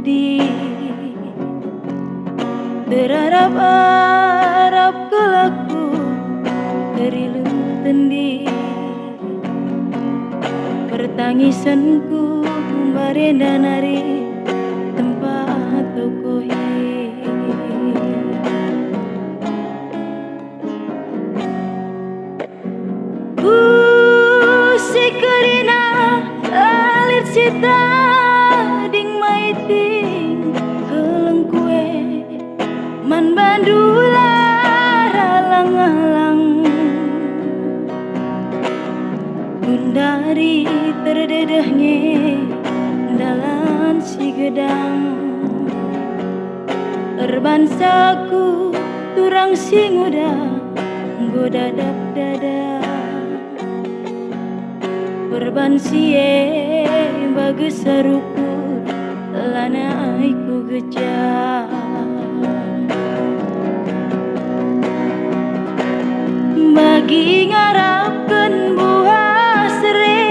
budi terharap-harap kelaku terilu tendi pertangisanku barenda nari tempat tokohi sikerina alit sita ding maiting heleng kue man bandula ralang-alang gundari terdedahnya dalam si gedang erbansaku turang si nguda godadap dada perban sie bagus serukur lana aiku gejah bagi ngarapkan buah sere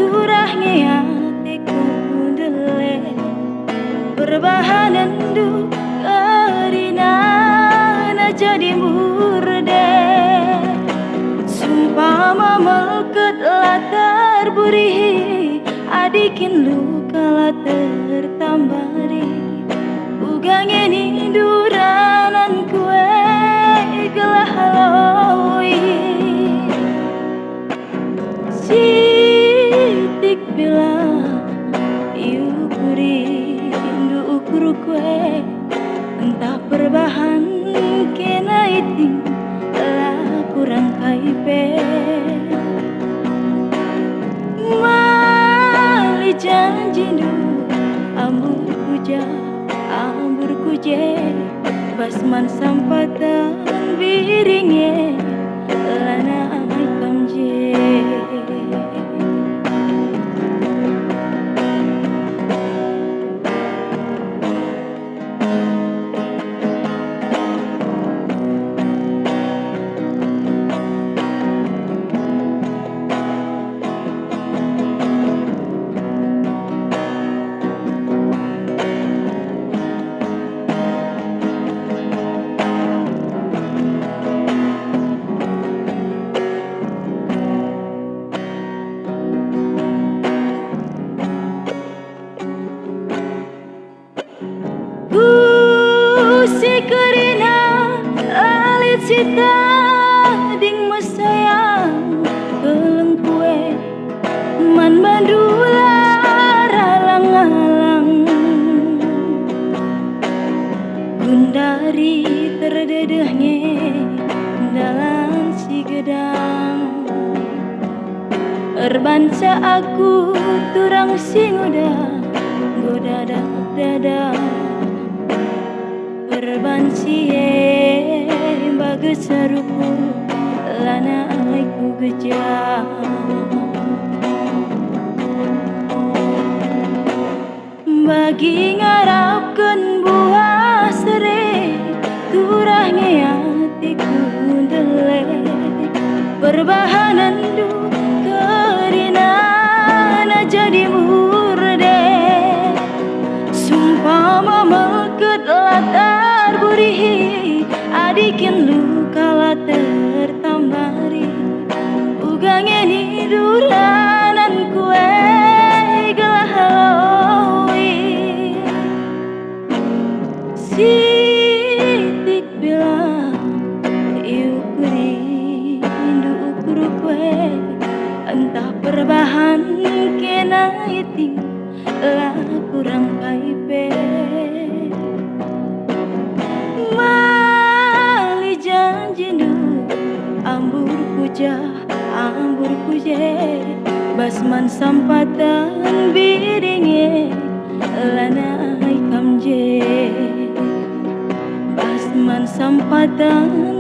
turahnya hatiku dele berbahanan du karina na jadi murde sumpah mamelket latar burihi adikin lu kala tertambari ugang ini duranan kue gelah haloi sitik bila iu kuri indu ukur kue entah perbahan kena iting telah kurang kaipe mali janji du ambur kuje basman sampatan biringnya lana aikam je sikerina alit sita ding mesayang keleng kue man bandula ralang-alang gundari terdedahnya dalam si gedang erbansa aku turang si nguda godada dada perban sie bagus serupu lana aiku gejah bagi ngarapkan buah sere turahnya hatiku dele perbahanan du kerina na jadi murde sumpah mamelket latar burihi adikin lu kala tertambari ugang ini duranan kue gelah haloi sitik bila iu kuri indu ukur kue entah perbahan kena iting lah kurang kaipe mali janji du ambur kuje basman sampatan biringnya lana aikam je basman sampatan